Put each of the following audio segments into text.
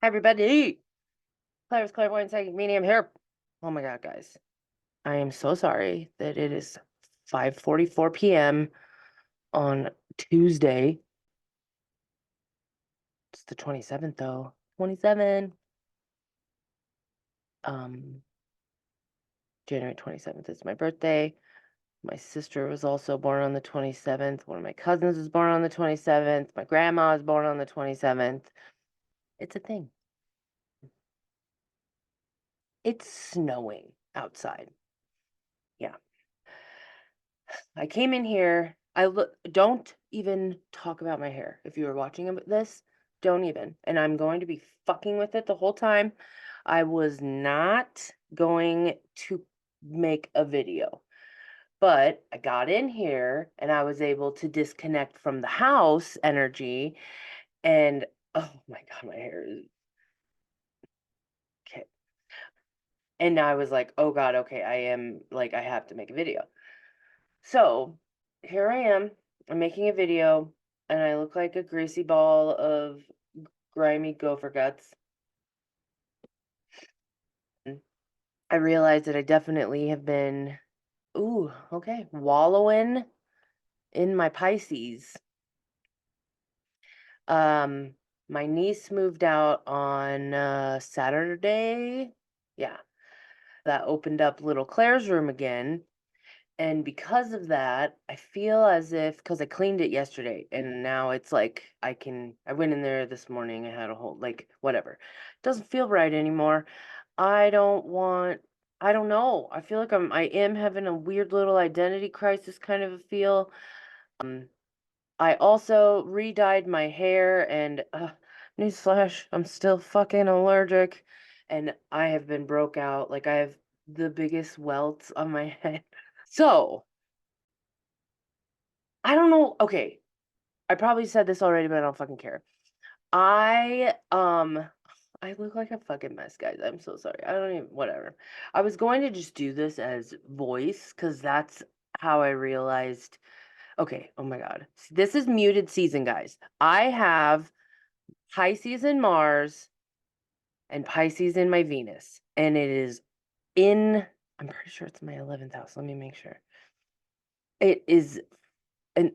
Hi, everybody. Claire's Clairvoyant Psychic Medium here. Oh my God, guys. I am so sorry that it is 5:44 p.m. on Tuesday. It's the 27th, though. 27. Um, January 27th is my birthday. My sister was also born on the 27th. One of my cousins was born on the 27th. My grandma was born on the 27th. It's a thing. It's snowing outside. Yeah. I came in here. Don't even talk about my hair. If you were watching this, don't even. And I'm going to be fucking with it the whole time. I was not going to make a video, but I got in here and I was able to disconnect from the house energy. And oh my God, my hair is okay. And I was like, oh God, okay, I have to make a video. So here I am. I'm making a video and I look like a greasy ball of grimy gopher guts. I realize that I definitely have been, wallowing in my Pisces. Um, my niece moved out on Saturday. Yeah, that opened up little Claire's room again. And because of that, I feel as if, because I cleaned it yesterday and now it's like I went in there this morning, I had a whole, like, whatever. It doesn't feel right anymore. I don't want, I don't know. I feel like I am having a weird little identity crisis kind of a feel. I also re-dyed my hair and, newsflash, I'm still fucking allergic and I have been broke out. Like, I have the biggest welts on my head. So, I don't know. Okay. I probably said this already, but I don't fucking care. I I look like a fucking mess, guys. I'm so sorry. I don't even whatever. I was going to just do this as voice because that's how I realized. Okay, oh my God. This is muted season, guys. I have Pisces in Mars and Pisces in my Venus. And it is in, I'm pretty sure it's my 11th house. Let me make sure. It is. And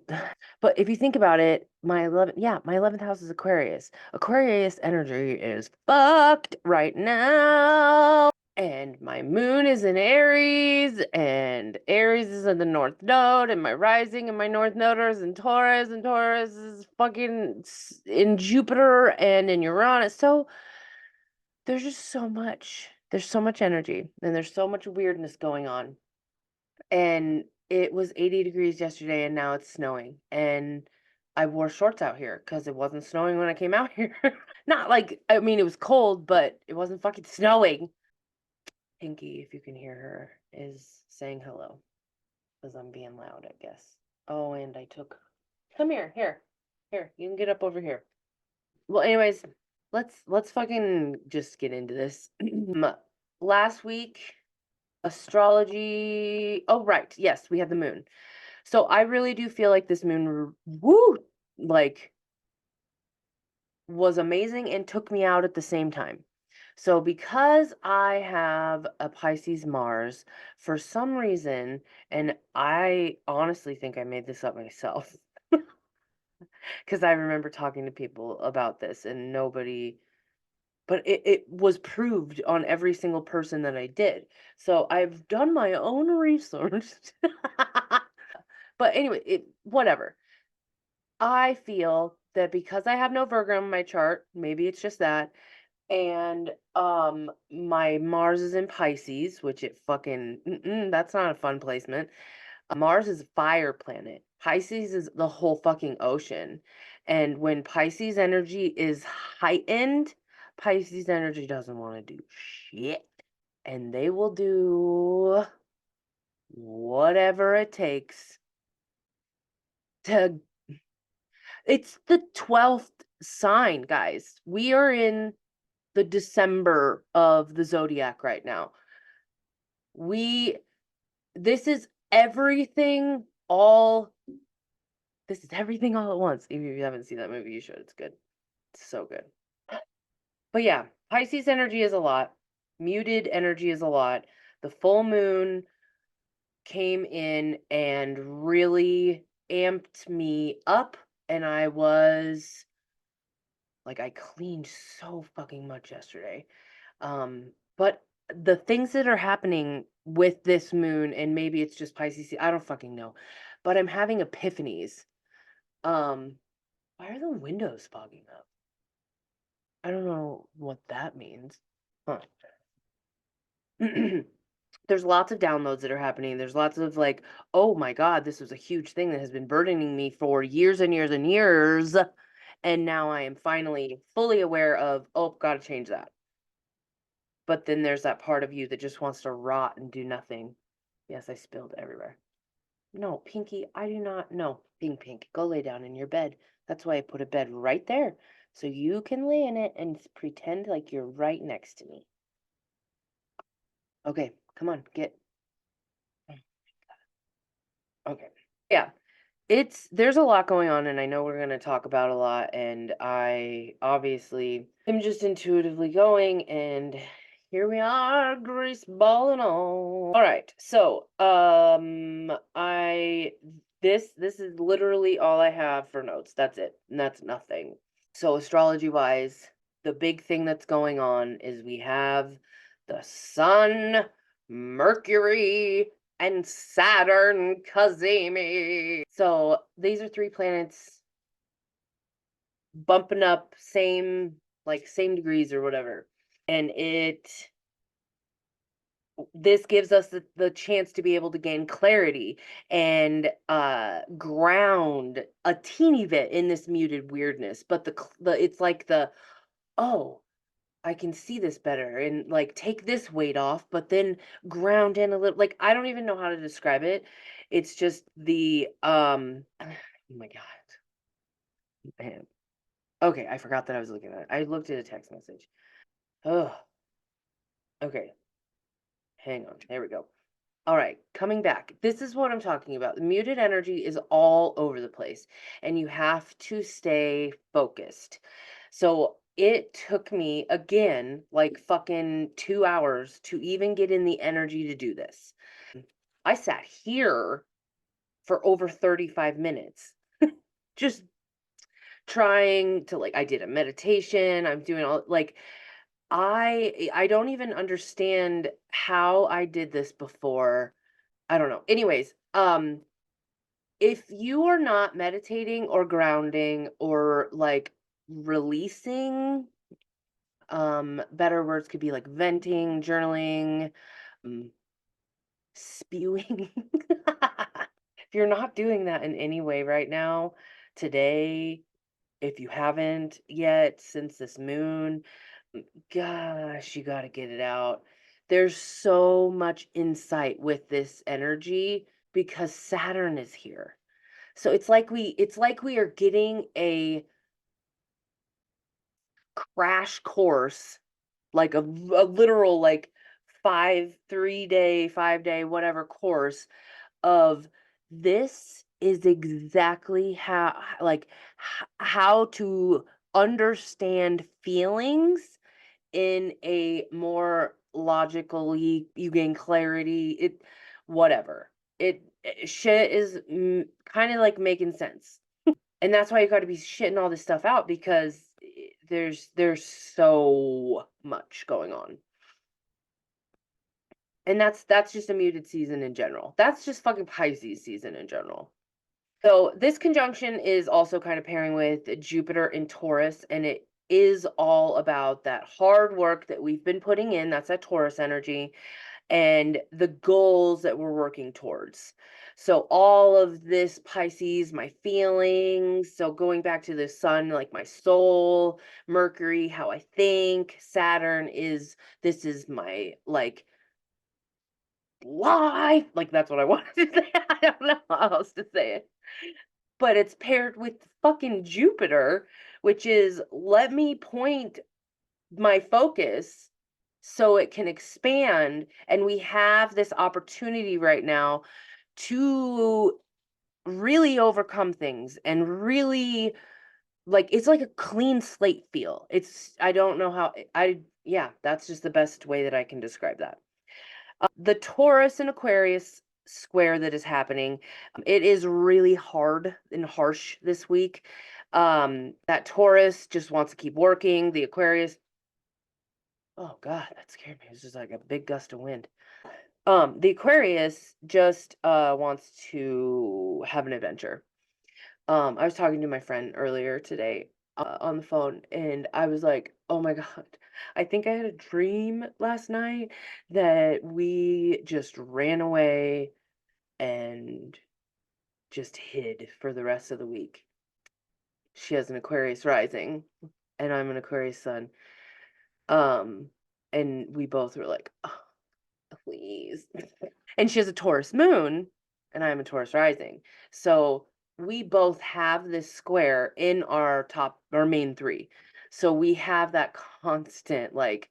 but if you think about it, my 11th house is Aquarius. Aquarius energy is fucked right now. And my moon is in Aries, and Aries is in the North Node, and my rising and my North Node is in Taurus, and Taurus is fucking in Jupiter and in Uranus. So there's just so much. There's so much energy, and there's so much weirdness going on. And it was 80 degrees yesterday and now it's snowing. And I wore shorts out here because it wasn't snowing when I came out here. Not like, I mean, it was cold, but it wasn't fucking snowing. Pinky, if you can hear her, is saying hello because I'm being loud, I guess. Oh, and I took, come here, you can get up over here. Well, anyways, let's fucking just get into this. Last week, astrology. Oh, right. Yes, we had the moon. So I really do feel like this moon, like was amazing and took me out at the same time. So because I have a Pisces Mars, for some reason, and I honestly think I made this up myself, because I remember talking to people about this and nobody, but it was proved on every single person that I did. So I've done my own research. But anyway, whatever. I feel that because I have no Virgo in my chart, maybe it's just that, and my Mars is in Pisces, which it fucking that's not a fun placement. Mars is a fire planet. Pisces is the whole fucking ocean. And when Pisces energy is heightened, Pisces energy doesn't want to do shit. And they will do whatever it takes to. It's the 12th sign, guys. We are in the December of the zodiac right now. We this is everything all this is everything all at once. If you haven't seen that movie, you should. It's good. It's so good. But yeah, Pisces energy is a lot. Muted energy is a lot. The full moon came in and really amped me up, and I was like, I cleaned so fucking much yesterday. But the things that are happening with this moon, and maybe it's just Pisces, I don't fucking know. But I'm having epiphanies. Um, why are the windows fogging up? I don't know what that means. Huh. There's lots of downloads that are happening. There's lots of like, oh my God, this was a huge thing that has been burdening me for years and years and years. And now I am finally fully aware of, oh, gotta change that. But then there's that part of you that just wants to rot and do nothing. Yes, I spilled everywhere. No, Pinky, I do not. No, Pink, go lay down in your bed. That's why I put a bed right there. So you can lay in it and pretend like you're right next to me. Okay, come on, get. Okay. Yeah. There's a lot going on, and I know we're going to talk about a lot, and I obviously am just intuitively going, and here we are, grease ball and all. All right. So, I this is literally all I have for notes. That's it. And that's nothing. So astrology wise, the big thing that's going on is we have the sun, Mercury, and Saturn Kazemi. So these are three planets bumping up same degrees or whatever. And this gives us the chance to be able to gain clarity and ground a teeny bit in this muted weirdness. But the it's like the, oh, I can see this better and like take this weight off, but then ground in a little, like I don't even know how to describe it. It's just oh my God. Man. Okay, I forgot that I was looking at it. I looked at a text message. Oh, okay. Hang on. There we go. All right, coming back. This is what I'm talking about. The muted energy is all over the place, and you have to stay focused. So it took me, again, like fucking 2 hours to even get in the energy to do this. I sat here for over 35 minutes, just trying to, like, I did a meditation. I'm doing all, like, I don't even understand how I did this before. I don't know. Anyways, if you are not meditating or grounding or like releasing, better words could be like venting, journaling, um, spewing. If you're not doing that in any way right now, today, if you haven't yet since this moon, gosh, you got to get it out. There's so much insight with this energy because Saturn is here. So it's like we are getting a crash course, like a literal like 5 day whatever course of this is exactly how to understand feelings in a more logically, you gain clarity, it whatever. Shit is kind of like making sense. And that's why you got to be shitting all this stuff out because there's so much going on. And that's just a muted season in general. That's just fucking Pisces season in general. So this conjunction is also kind of pairing with Jupiter in Taurus, and it is all about that hard work that we've been putting in. That's that Taurus energy, and the goals that we're working towards. So all of this Pisces, my feelings, so going back to the sun, like my soul, Mercury, how I think, Saturn is, this is my like life. Like that's what I wanted to say. I don't know how else to say it. But it's paired with fucking Jupiter, which is let me point my focus so it can expand. And we have this opportunity right now to really overcome things and really like, it's like a clean slate feel. I don't know how yeah, that's just the best way that I can describe that. The Taurus and Aquarius square that is happening, it is really hard and harsh this week. That Taurus just wants to keep working. The Aquarius, oh God, that scared me. It was just like a big gust of wind. The Aquarius just wants to have an adventure. I was talking to my friend earlier today on the phone, and I was like, "Oh my God, I think I had a dream last night that we just ran away and just hid for the rest of the week." She has an Aquarius rising, and I'm an Aquarius sun. Um, and we both were like, "Oh, please." And she has a Taurus moon, and I'm a Taurus rising. So we both have this square in our main three. So we have that constant, like,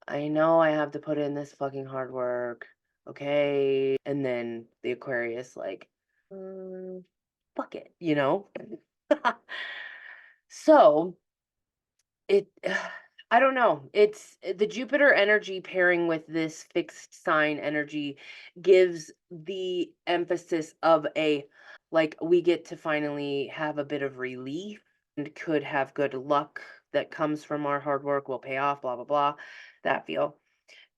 I know I have to put in this fucking hard work. Okay. And then the Aquarius, like, "Mm, fuck it, you know? So it I don't know. The Jupiter energy pairing with this fixed sign energy gives the emphasis of a, like, we get to finally have a bit of relief and could have good luck that comes from our hard work will pay off, blah blah blah. That feel.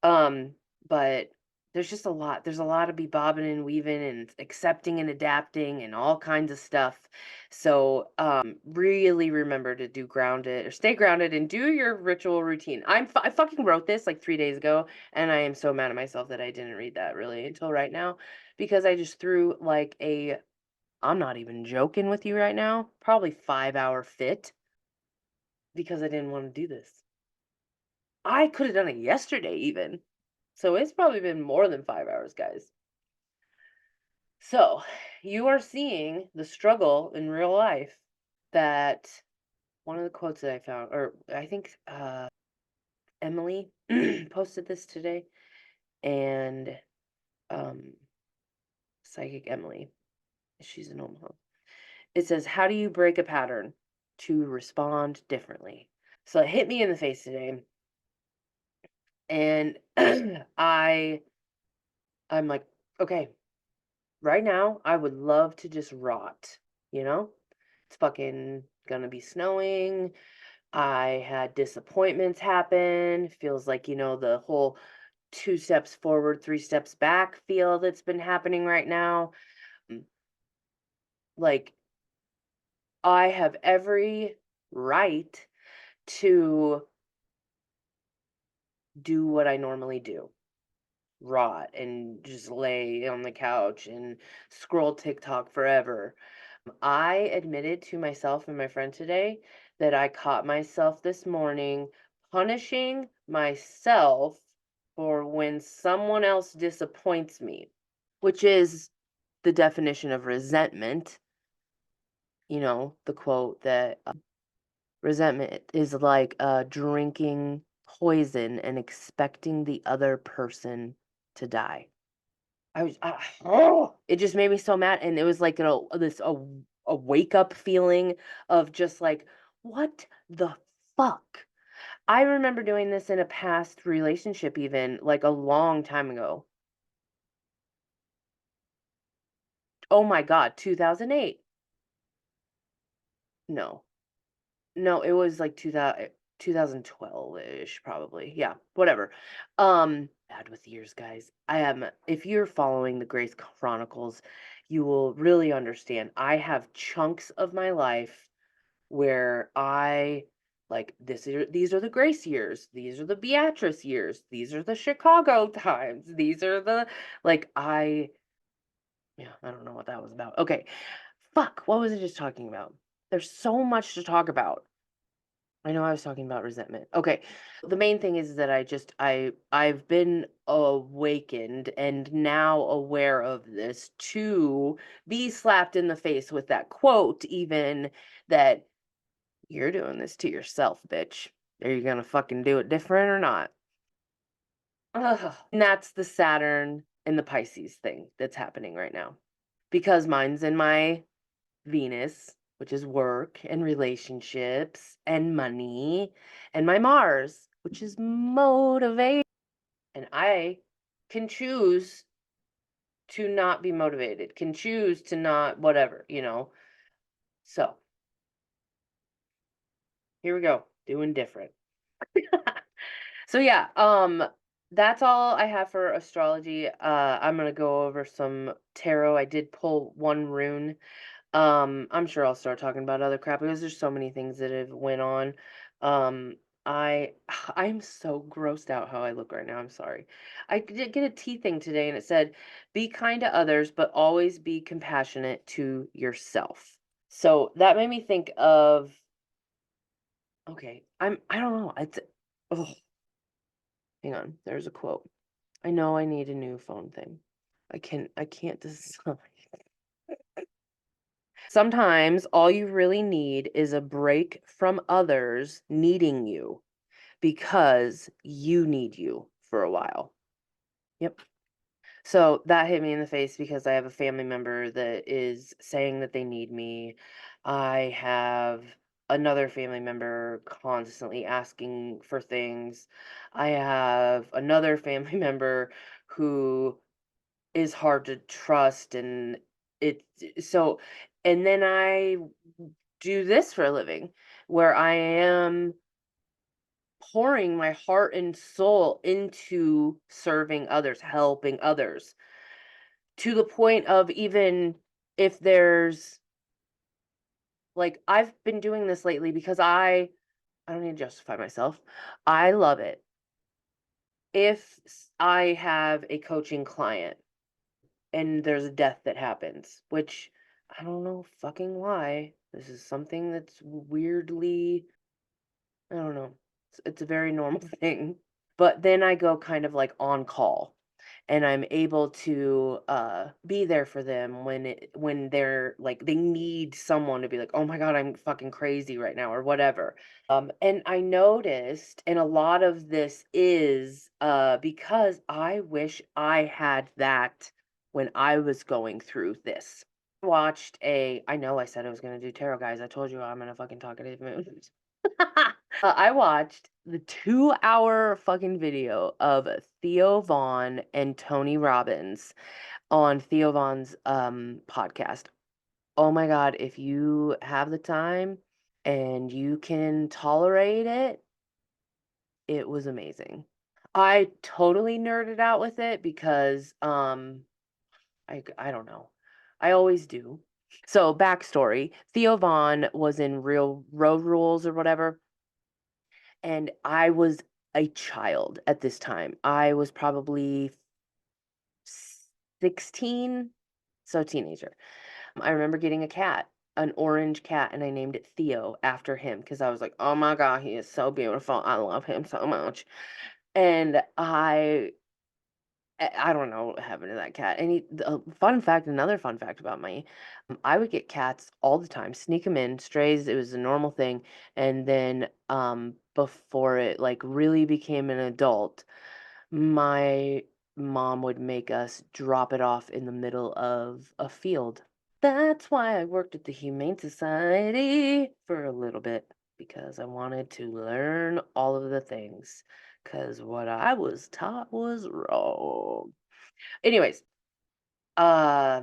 Um, but there's a lot to be bobbing and weaving and accepting and adapting and all kinds of stuff. So, really remember to do grounded or stay grounded and do your ritual routine. I fucking wrote this like 3 days ago, and I am so mad at myself that I didn't read that really until right now, because I just threw like I'm not even joking with you right now, probably 5 hour fit because I didn't want to do this. I could have done it yesterday even. So it's probably been more than 5 hours, guys. So you are seeing the struggle in real life that one of the quotes that I found, or I think Emily posted this today, and um, Psychic Emily, she's in Omaha. It says, "How do you break a pattern to respond differently?" So it hit me in the face today, and I'm like, okay, right now, I would love to just rot, you know? It's fucking gonna be snowing. I had disappointments happen. Feels like, the whole two steps forward, three steps back feel that's been happening right now. Mm, Like, I have every right to do what I normally do, rot and just lay on the couch and scroll TikTok forever. I admitted to myself and my friend today that I caught myself this morning punishing myself for when someone else disappoints me, which is the definition of resentment. The quote that resentment is like drinking poison and expecting the other person to die. It just made me so mad, and it was like a wake up feeling of just like, what the fuck? I remember doing this in a past relationship, even like a long time ago. Oh my God, 2008. No, no, it was like 2012-ish, probably. Yeah, whatever. Bad with years, guys. If you're following the Grace Chronicles, you will really understand. I have chunks of my life where I like these are the Grace years, these are the Beatrice years, these are the Chicago times, these are the like I yeah, I don't know what that was about. Okay. Fuck, what was I just talking about? There's so much to talk about. I know I was talking about resentment. Okay. The main thing is that I've been awakened and now aware of this to be slapped in the face with that quote, even that you're doing this to yourself, bitch. Are you gonna fucking do it different or not? Ugh. And that's the Saturn and the Pisces thing that's happening right now. Because mine's in my Venus. which is work and relationships and money, and my Mars, which is motivation. And I can choose to not be motivated, can choose to not whatever, you know. So here we go, doing different. So yeah, that's all I have for astrology. I'm gonna go over some tarot. I did pull one rune. I'm sure I'll start talking about other crap because there's so many things that have went on. Um, I I'm so grossed out how I look right now. I'm sorry. I did get a tea thing today and it said, "Be kind to others, but always be compassionate to yourself." So that made me think of, okay, I don't know. It's oh, hang on. There's a quote. I know I need a new phone thing. I can't decide. Sometimes all you really need is a break from others needing you because you need you for a while. Yep. So that hit me in the face because I have a family member that is saying that they need me. I have another family member constantly asking for things. I have another family member who is hard to trust, and it so and then I do this for a living where I am pouring my heart and soul into serving others, helping others, to the point of, even if there's like, I've been doing this lately because I don't need to justify myself. I love it. If I have a coaching client and there's a death that happens, which I don't know fucking why. This is something that's weirdly, I don't know. It's a very normal thing. But then I go kind of like on call and I'm able to be there for them when they're like they need someone to be like, "Oh my God, I'm fucking crazy right now," or whatever. And I noticed, and a lot of this is because I wish I had that when I was going through this. I know I said I was going to do tarot, guys. I told you I'm in a fucking talkative mood. I watched the 2-hour fucking video of Theo Vaughn and Tony Robbins on Theo Vaughn's podcast. Oh my God, if you have the time and you can tolerate it, it was amazing. I totally nerded out with it because I don't know. I always do. So backstory, Theo Vaughn was in Real Road Rules or whatever, and I was a child at this time. I was probably 16, so teenager. I remember getting a cat, an orange cat, and I named it Theo after him because I was like, "Oh my God, he is so beautiful. I love him so much." And I don't know what happened to that cat. And another fun fact about me, I would get cats all the time, sneak them in, strays. It was a normal thing. And then before it like really became an adult, my mom would make us drop it off in the middle of a field. That's why I worked at the Humane Society for a little bit, because I wanted to learn all of the things. Because what I was taught was wrong. Anyways, uh,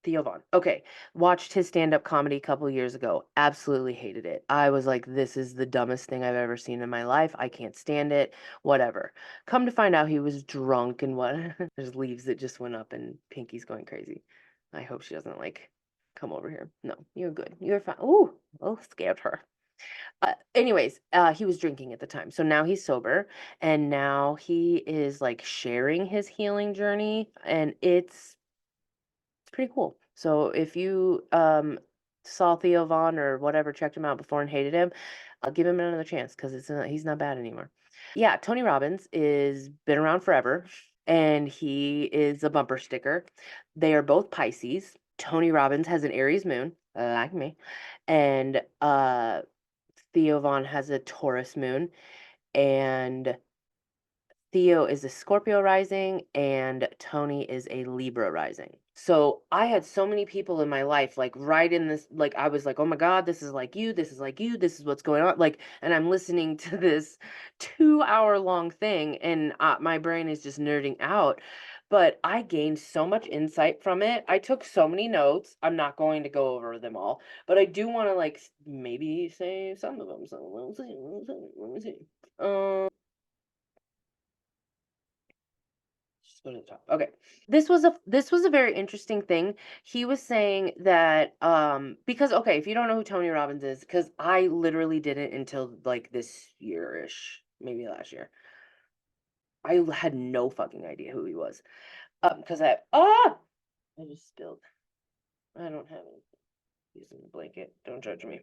Theo Vaughn. Okay, watched his stand-up comedy a couple years ago. Absolutely hated it. I was like, this is the dumbest thing I've ever seen in my life. I can't stand it. Whatever. Come to find out he was drunk and what? There's leaves that just went up and Pinky's going crazy. I hope she doesn't like come over here. No, you're good. You're fine. Ooh, oh, scared her. Anyways, he was drinking at the time. So now he's sober and now he is like sharing his healing journey, and it's pretty cool. So if you saw Theo Vaughn or whatever, checked him out before and hated him, I'll give him another chance because he's not bad anymore. Yeah, Tony Robbins is been around forever and he is a bumper sticker. They are both Pisces. Tony Robbins has an Aries moon, like me, and Theo Vaughn has a Taurus moon, and Theo is a Scorpio rising and Tony is a Libra rising. So I had so many people in my life, like right in this, like I was like, oh my God, this is like you, this is like you, this is what's going on. Like, and I'm listening to this 2 hour long thing and my brain is just nerding out. But I gained so much insight from it. I took so many notes. I'm not going to go over them all, but I do want to like maybe say some of them. So let me see. Let me see. Just go to the top. Okay. This was a very interesting thing. He was saying that because okay, if you don't know who Tony Robbins is, because I literally didn't until like this year-ish, maybe last year. I had no fucking idea who he was. Because I just spilled. I don't have any using the blanket. Don't judge me.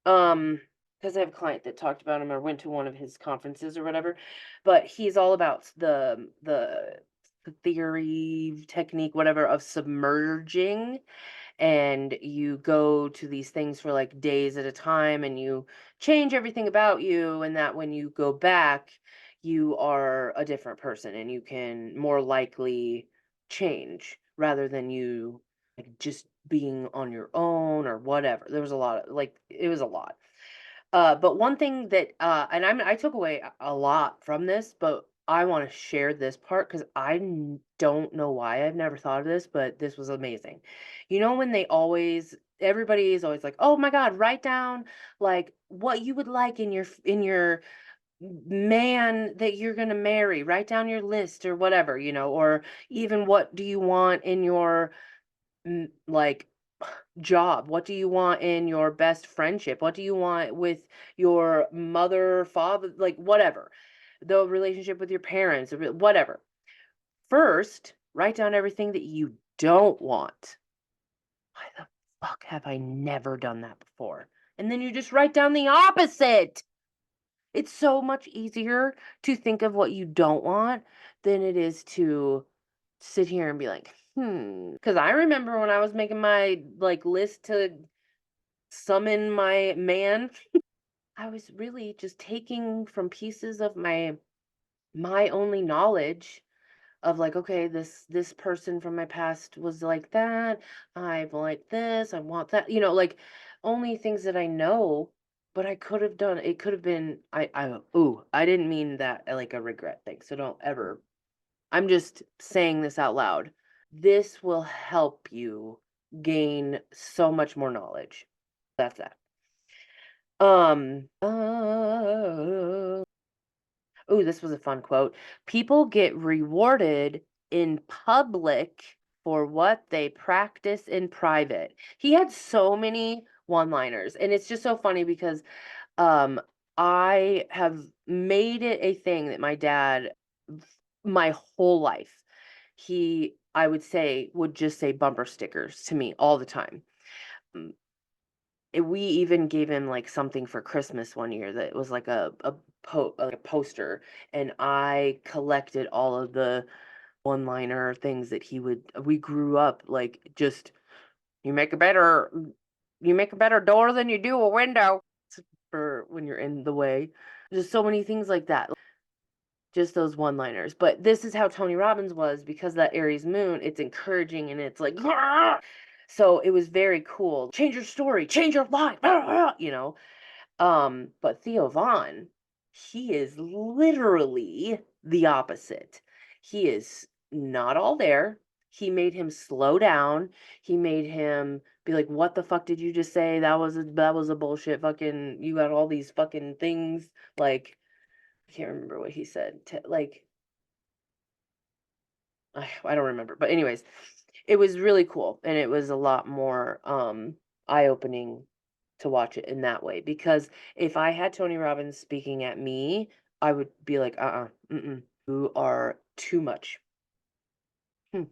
Because I have a client that talked about him or went to one of his conferences or whatever, but he's all about the theory, technique, whatever, of submerging, and you go to these things for like days at a time and you change everything about you, and that when you go back, you are a different person and you can more likely change rather than you like just being on your own or whatever. There was a lot of like it was a lot. But one thing that and I took away a lot from this, but I want to share this part because don't know why I've never thought of this, but this was amazing. You know when everybody is always like, "Oh my God, write down like what you would like in your man that you're going to marry. Write down your list or whatever, or even what do you want in your like job? What do you want in your best friendship? What do you want with your mother, father, like whatever? The relationship with your parents, whatever. First, write down everything that you don't want. Why the fuck have I never done that before? And then you just write down the opposite. It's so much easier to think of what you don't want than it is to sit here and be like, because I remember when I was making my like list to summon my man, I was really just taking from pieces of my only knowledge of like, okay, this person from my past was like that. I like this. I want that. Like only things that I know. But I could have done. It could have been. I didn't mean that like a regret thing. So don't ever. I'm just saying this out loud. This will help you gain so much more knowledge. That's that. Oh, this was a fun quote. People get rewarded in public for what they practice in private. He had so many one-liners, and it's just so funny because um I have made it a thing that my dad my whole life. I would say, would just say bumper stickers to me all the time. Mm, we even gave him like something for Christmas one year that was like like a poster, and I collected all of the one-liner things that he would. We grew up like just you make a better you make a better door than you do a window for when you're in the way. Just so many things like that. Just those one-liners. But this is how Tony Robbins was because that Aries moon, it's encouraging and it's like, "Grr!" So it was very cool. Change your story, change your life, But Theo Vaughn, he is literally the opposite. He is not all there. He made him slow down. He made him be like, "What the fuck did you just say? That was a bullshit fucking. You got all these fucking things." Like, I can't remember what he said. Like, I don't remember. But anyways, it was really cool, and it was a lot more eye-opening to watch it in that way because if I had Tony Robbins speaking at me, I would be like, mm-mm, you are too much. Hmm.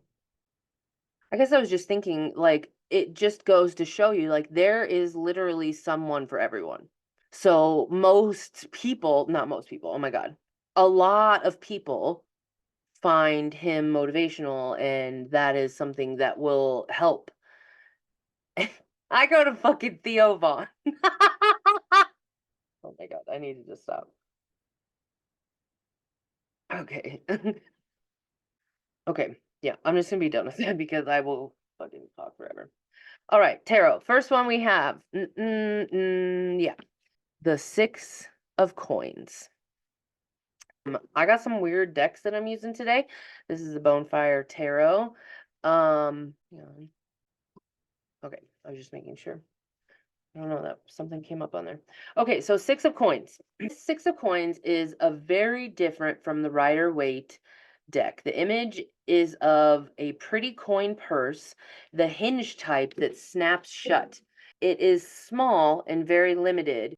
I guess I was just thinking, like, it just goes to show you, like, there is literally someone for everyone. So most people, not most people, oh my God, a lot of people find him motivational, and that is something that will help. I go to fucking Theo Vaughn. Oh my God, I need to just stop. Okay. Okay. Yeah, I'm just gonna be done with that because I will fucking talk forever. All right, tarot. First one we have. Yeah, the Six of Coins. I got some weird decks that I'm using today. This is the Bonefire Tarot. Hang on. Okay, I was just making sure. I don't know that something came up on there. Okay, so Six of Coins. Six of Coins is a very different from the Rider-Waite deck. The image is of a pretty coin purse, the hinge type that snaps shut. It is small and very limited,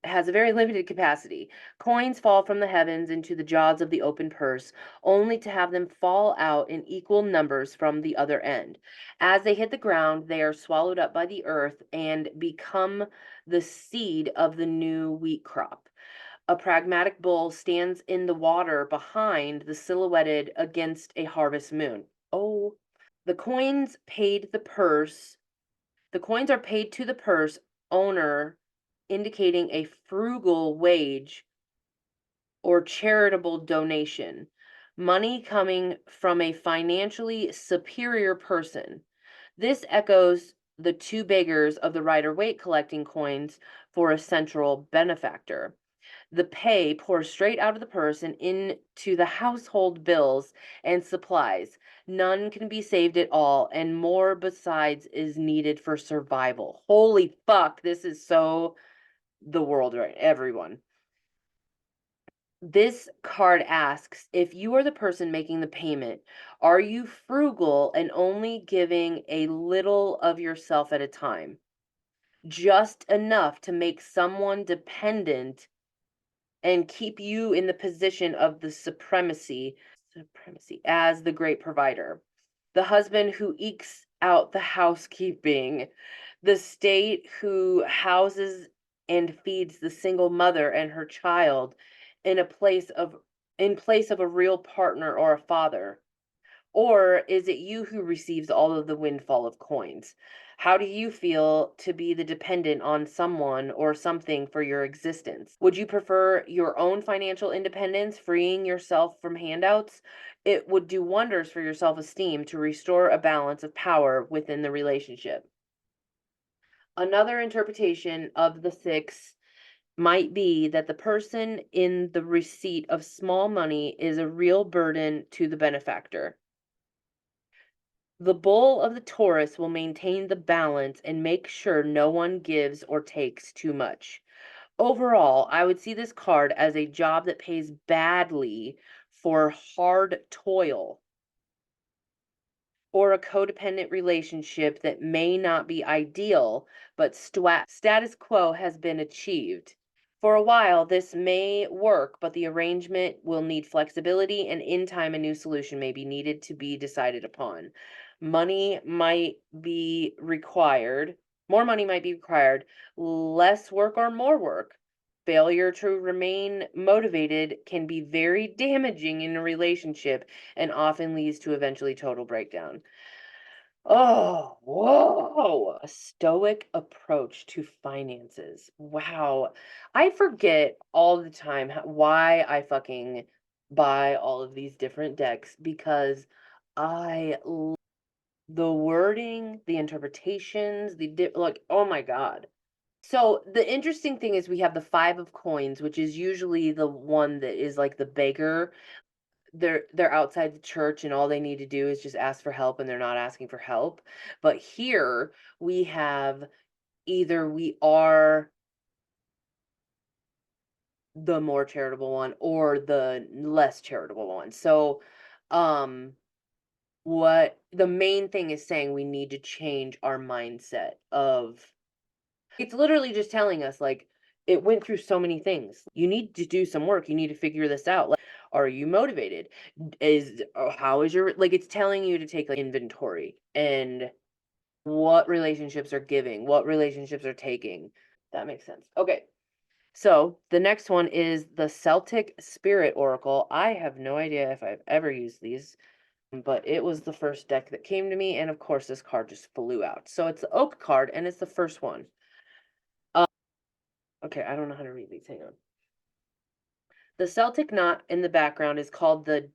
has a very limited capacity. Coins fall from the heavens into the jaws of the open purse, only to have them fall out in equal numbers from the other end. As they hit the ground, they are swallowed up by the earth and become the seed of the new wheat crop. A pragmatic bull stands in the water behind the silhouetted against a harvest moon. Oh, the coins paid the purse the coins are paid to the purse owner, indicating a frugal wage or charitable donation. Money coming from a financially superior person. This echoes the two beggars of the Rider-Waite collecting coins for a central benefactor. The pay pours straight out of the purse and into the household bills and supplies. None can be saved at all, and more besides is needed for survival. Holy fuck, this is so the world, right? Everyone. This card asks, if you are the person making the payment, are you frugal and only giving a little of yourself at a time? Just enough to make someone dependent and keep you in the position of the supremacy as the great provider, the husband who ekes out the housekeeping, the state who houses and feeds the single mother and her child in a place of in place of a real partner or a father. Or is it you who receives all of the windfall of coins? How do you feel to be the dependent on someone or something for your existence? Would you prefer your own financial independence, freeing yourself from handouts? It would do wonders for your self esteem to restore a balance of power within the relationship. Another interpretation of the six might be that the person in the receipt of small money is a real burden to the benefactor. The bull of the Taurus will maintain the balance and make sure no one gives or takes too much. Overall, I would see this card as a job that pays badly for hard toil or a codependent relationship that may not be ideal, but status quo has been achieved. For a while, this may work, but the arrangement will need flexibility, and in time, a new solution may be needed to be decided upon. Money might be required, more money might be required, less work or more work. Failure to remain motivated can be very damaging in a relationship and often leads to eventually total breakdown. Oh, whoa. A stoic approach to finances. Wow. I forget all the time why I fucking buy all of these different decks because the wording, the interpretations, like, oh my God. So the interesting thing is we have the Five of Coins, which is usually the one that is like the beggar. They're outside the church and all they need to do is just ask for help and they're not asking for help. But here we have either we are the more charitable one or the less charitable one. So um what the main thing is saying we need to change our mindset of it's literally just telling us like it went through so many things. You need to do some work. You need to figure this out. Like, are you motivated? How is your like? It's telling you to take like inventory and what relationships are giving, what relationships are taking. That makes sense. Okay. So the next one is the Celtic Spirit Oracle. I have no idea if I've ever used these, but it was the first deck that came to me, and of course this card just flew out. So it's the Oak card, and it's the first one. Okay, I don't know how to read these. Hang on. The Celtic knot in the background is called the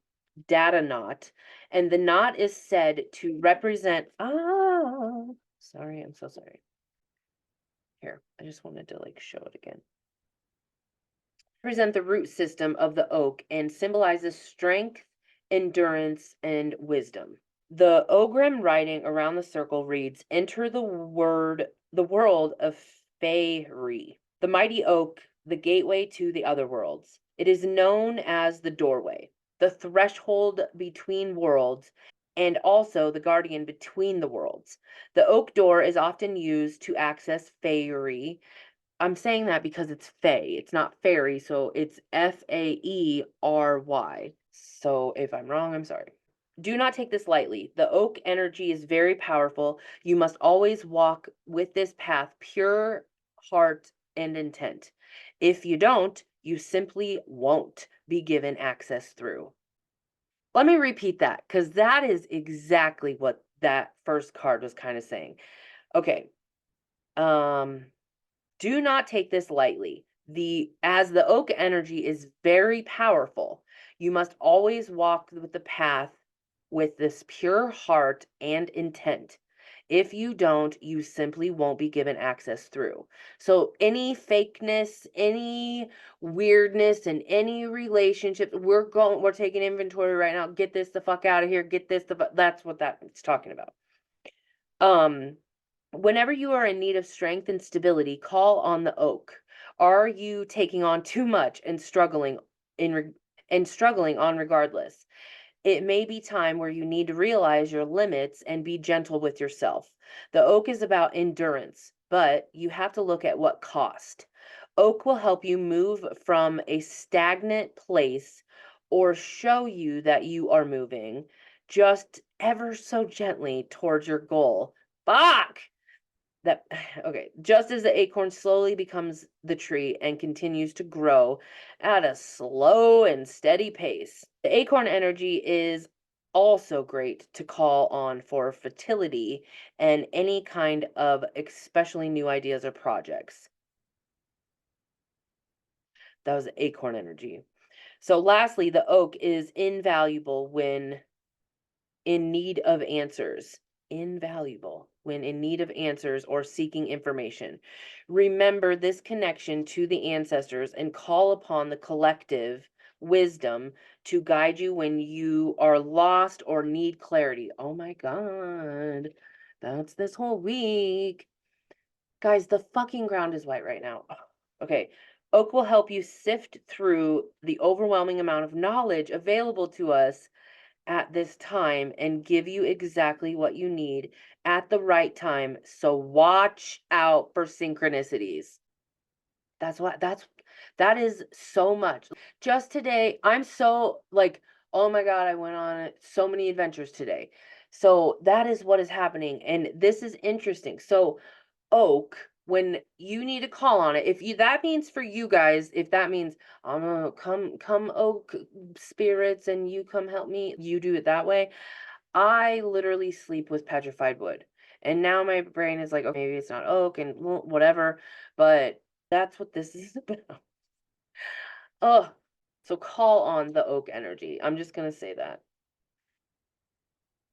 data knot, and the knot is said to represent sorry, I'm so sorry. Here, I just wanted to like show it again. Represent the root system of the oak and symbolizes strength, endurance, and wisdom. The Ogham writing around the circle reads, "Enter the world of Fairy. The mighty oak, the gateway to the other worlds. It is known as the doorway, the threshold between worlds, and also the guardian between the worlds. The oak door is often used to access Fairy." I'm saying that because it's Fae. It's not fairy, so it's Faery. So if I'm wrong, I'm sorry. Do not take this lightly. The oak energy is very powerful. You must always walk with this path, pure heart and intent. If you don't, you simply won't be given access through. Let me repeat that because that is exactly what that first card was kind of saying. Okay. Um, do not take this lightly. The oak energy is very powerful. You must always walk with the path with this pure heart and intent. If you don't, you simply won't be given access through. So any fakeness, any weirdness in any relationship, we're taking inventory right now. Get this the fuck out of here. Get this that's what that's talking about. Um Whenever you are in need of strength and stability, call on the oak. Are you taking on too much and in re- struggling on regardless? It may be time where you need to realize your limits and be gentle with yourself. The oak is about endurance, but you have to look at what cost. Oak will help you move from a stagnant place or show you that you are moving just ever so gently towards your goal. Fuck! That okay, just as the acorn slowly becomes the tree and continues to grow at a slow and steady pace. The acorn energy is also great to call on for fertility and any kind of especially new ideas or projects. That was acorn energy. So lastly, the oak is invaluable when in need of answers. Invaluable when in need of answers or seeking information. Remember this connection to the ancestors and call upon the collective wisdom to guide you when you are lost or need clarity. Oh my God. That's this whole week. Guys, the fucking ground is white right now. Okay. Oak will help you sift through the overwhelming amount of knowledge available to us at this time and give you exactly what you need at the right time. So watch out for synchronicities. That is so much. Just today, I'm so like, oh my God, I went on so many adventures today. So that is what is happening. And this is interesting. So oak, when you need to call on it, if you that means for you guys, if that means I'm gonna come oak spirits and you come help me, you do it that way. I literally sleep with petrified wood. And now my brain is like, okay, maybe it's not oak and whatever, but that's what this is about. Oh, so call on the oak energy. I'm just gonna say that.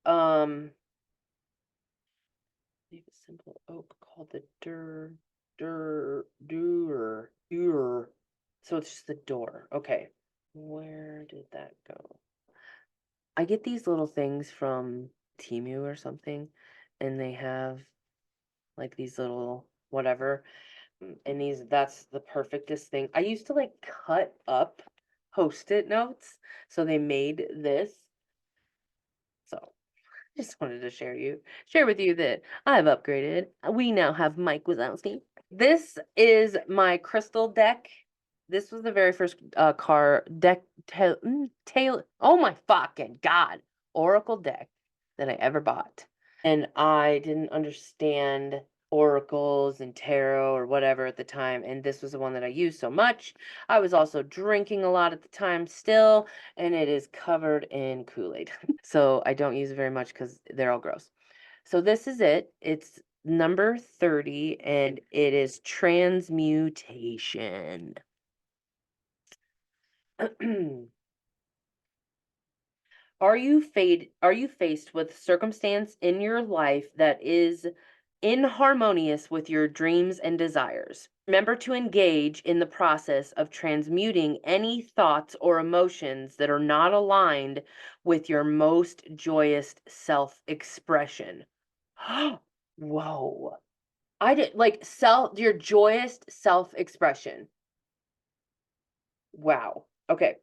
Um, leave a simple oak called the dur. So it's just the door. Okay. Where did that go? I get these little things from Timu or something, and they have like these little whatever. And that's the perfectest thing. I used to like cut up post-it notes, so they made this. So just wanted to share with you that I've upgraded. We now have Mike Wazowski. This is my crystal deck. This was the very first car deck tail. Oh my fucking god, Oracle deck that I ever bought, and I didn't understand oracles and tarot or whatever at the time, and this was the one that I used so much. I was also drinking a lot at the time still, and it is covered in Kool-Aid. So I don't use it very much because they're all gross. So this is it. It's number 30 and it is transmutation. Are you faced with circumstance in your life that is inharmonious with your dreams and desires? Remember to engage in the process of transmuting any thoughts or emotions that are not aligned with your most joyous self-expression. Whoa. I did like your joyous self-expression. Wow. Okay.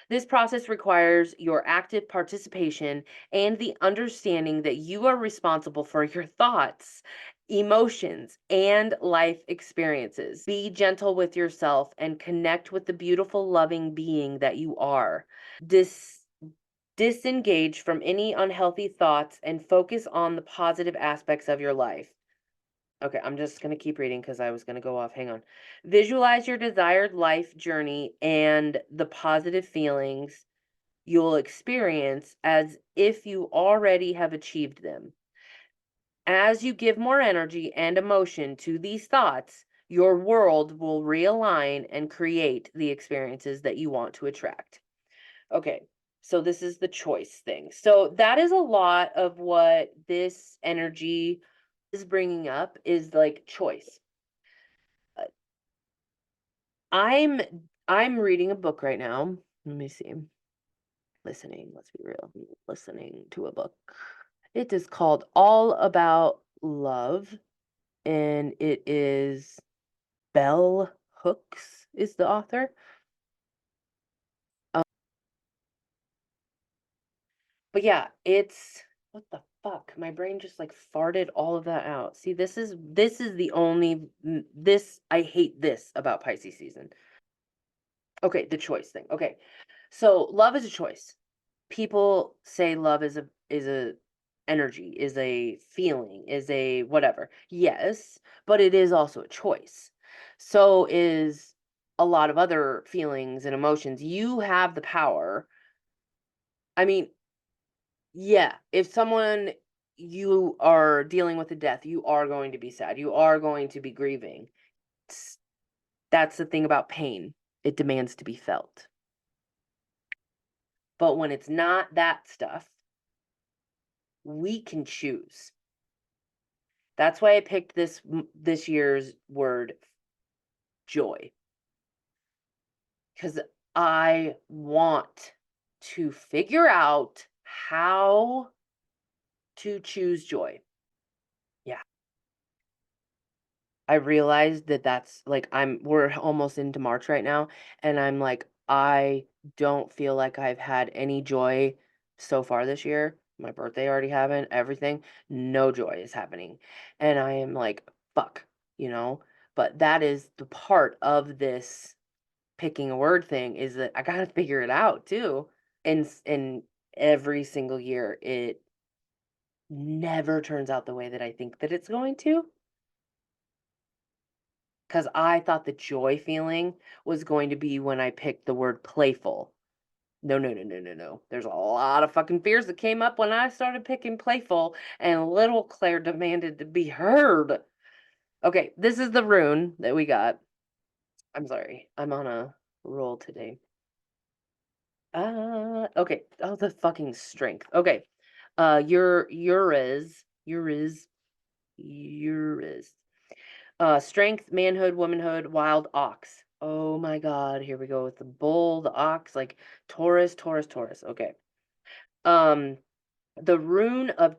This process requires your active participation and the understanding that you are responsible for your thoughts, emotions, and life experiences. Be gentle with yourself and connect with the beautiful, loving being that you are. Dis- Disengage from any unhealthy thoughts and focus on the positive aspects of your life. Okay, I'm just going to keep reading because I was going to go off. Hang on. Visualize your desired life journey and the positive feelings you'll experience as if you already have achieved them. As you give more energy and emotion to these thoughts, your world will realign and create the experiences that you want to attract. Okay, so this is the choice thing. So that is a lot of what this energy is bringing up is like choice. Uh, I'm I'm reading a book right now. Let me see. Listening, let's be real. Listening to a book. It is called All About Love, and it is Bell Hooks is the author. Um, but yeah, it's what the fuck? My brain just like farted all of that out. See, this is the only this I hate this about Pisces season. Okay, the choice thing. Okay. So love is a choice. People say love is a energy, is a feeling, is a whatever. Yes, but it is also a choice. So is a lot of other feelings and emotions. You have the power. I mean, yeah, if someone you are dealing with a death, you are going to be sad. You are going to be grieving. It's- That's the thing about pain. It demands to be felt. But when it's not that stuff, we can choose. That's why I picked this year's word joy because I want to figure out how to choose joy. Yeah. I realized that that's like we're almost into March right now and I'm like I don't feel like I've had any joy so far this year. My birthday already happened, everything. No joy is happening. And I am like fuck, you know? But that is the part of this picking a word thing is that I got to figure it out too. And every single year it never turns out the way that I think that it's going to. Because I thought the joy feeling was going to be when I picked the word playful. No, no, no, no, no, no. There's a lot of fucking fears that came up when I started picking playful, and little Claire demanded to be heard. Okay, this is the rune that we got. I'm sorry. I'm on a roll today. Okay. Oh, the fucking strength. Okay. Uriz. Strength, manhood, womanhood, wild ox. Oh my God. Here we go with the bull, the ox, like Taurus, Taurus, Taurus. Okay. Um, the rune of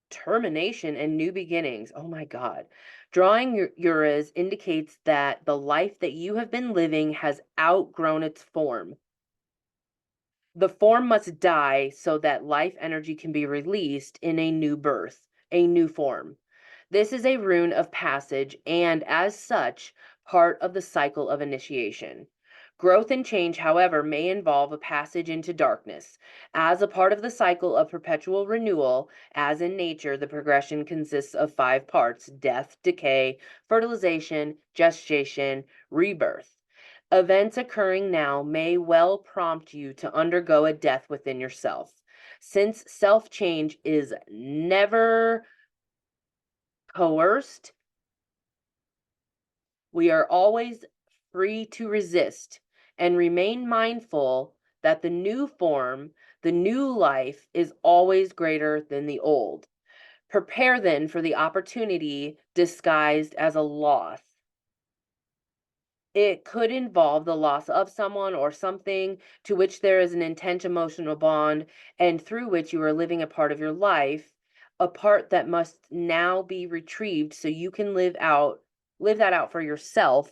termination and new beginnings. Oh my God. Drawing Uriz indicates that the life that you have been living has outgrown its form. The form must die so that life energy can be released in a new birth, a new form. This is a rune of passage and, as such, part of the cycle of initiation. Growth and change, however, may involve a passage into darkness. As a part of the cycle of perpetual renewal, as in nature, the progression consists of 5 parts: death, decay, fertilization, gestation, rebirth. Events occurring now may well prompt you to undergo a death within yourself. Since self change is never coerced, we are always free to resist and remain mindful that the new form, the new life, is always greater than the old. Prepare then for the opportunity disguised as a loss. It could involve the loss of someone or something to which there is an intense emotional bond and through which you are living a part of your life, a part that must now be retrieved so you can live that out for yourself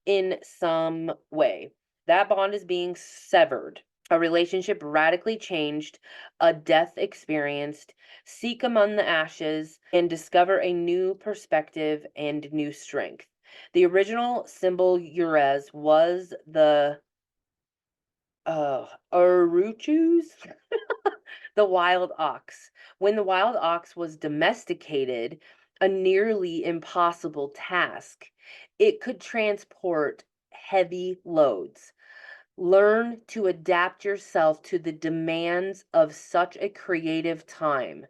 in some way. That bond is being severed. A relationship radically changed, a death experienced. Seek among the ashes and discover a new perspective and new strength. The original symbol Urez was the Uruchus, the wild ox. When the wild ox was domesticated, a nearly impossible task, it could transport heavy loads. Learn to adapt yourself to the demands of such a creative time.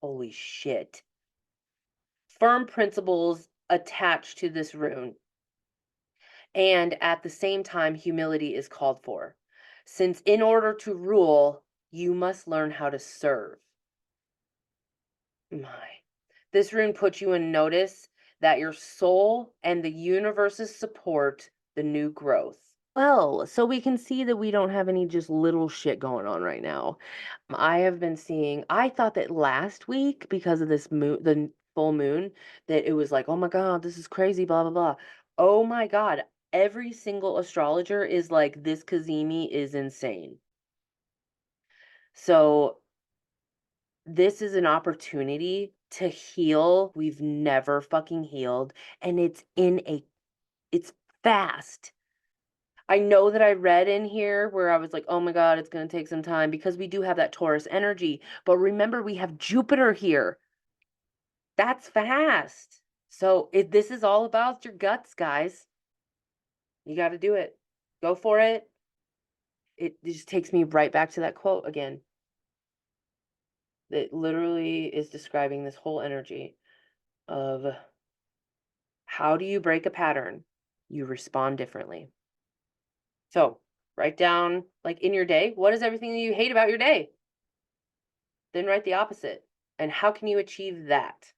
Holy shit. Firm principles attached to this rune. And at the same time, humility is called for. Since in order to rule, you must learn how to serve. My. This rune puts you in notice that your soul and the universe's support the new growth. Well, so we can see that we don't have any just little shit going on right now. I have been seeing, I thought that last week, because of this moon, full moon, that it was like, oh my God, this is crazy, blah, blah, blah. Oh my God. Every single astrologer is like, this Kazemi is insane. So this is an opportunity to heal. We've never fucking healed. And it's fast. I know that I read in here where I was like, oh my God, it's going to take some time because we do have that Taurus energy. But remember, we have Jupiter here. That's fast. So this is all about your guts, guys. You got to do it. Go for it. It just takes me right back to that quote again. It literally is describing this whole energy of how do you break a pattern? You respond differently. So write down, like in your day, what is everything that you hate about your day? Then write the opposite. And how can you achieve that?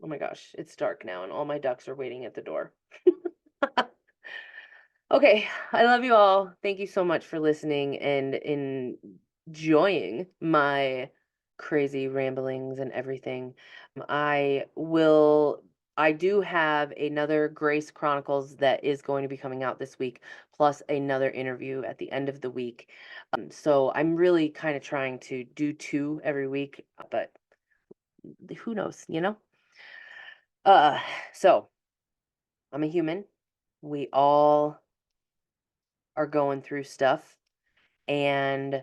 Oh my gosh, it's dark now and all my ducks are waiting at the door. Okay, I love you all. Thank you so much for listening and enjoying my crazy ramblings and everything. I will, I do have another Grace Chronicles that is going to be coming out this week, plus another interview at the end of the week. So I'm really kind of trying to do two every week, but who knows, you know? Uh, so I'm a human. We all are going through stuff. And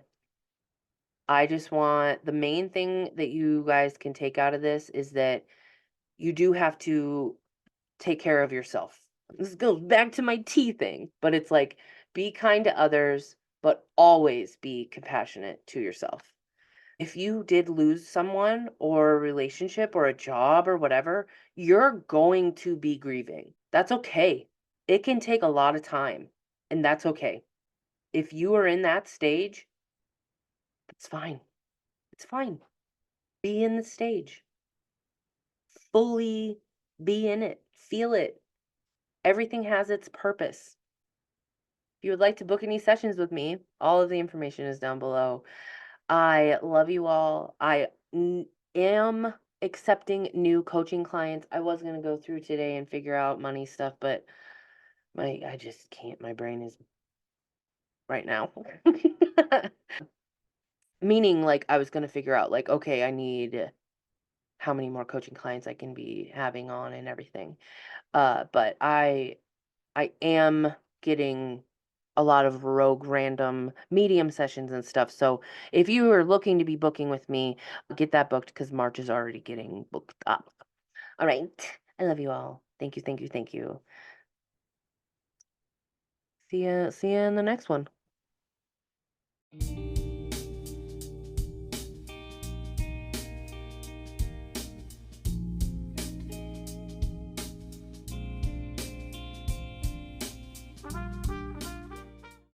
I just want the main thing that you guys can take out of this is that you do have to take care of yourself. This goes back to my tea thing, but it's like be kind to others, but always be compassionate to yourself. If you did lose someone or a relationship or a job or whatever, you're going to be grieving. That's okay. It can take a lot of time, and that's okay. If you are in that stage, it's fine. It's fine. Be in the stage. Fully be in it. Feel it. Everything has its purpose. If you would like to book any sessions with me, all of the information is down below. I love you all. Am accepting new coaching clients. I was going to go through today and figure out money stuff, but I just can't. My brain is right now. Meaning like I was going to figure out like okay, I need how many more coaching clients I can be having on and everything. But I am getting a lot of rogue random medium sessions and stuff. So if you are looking to be booking with me, get that booked because March is already getting booked up. All right. I love you all. Thank you, thank you, thank you. See ya in the next one.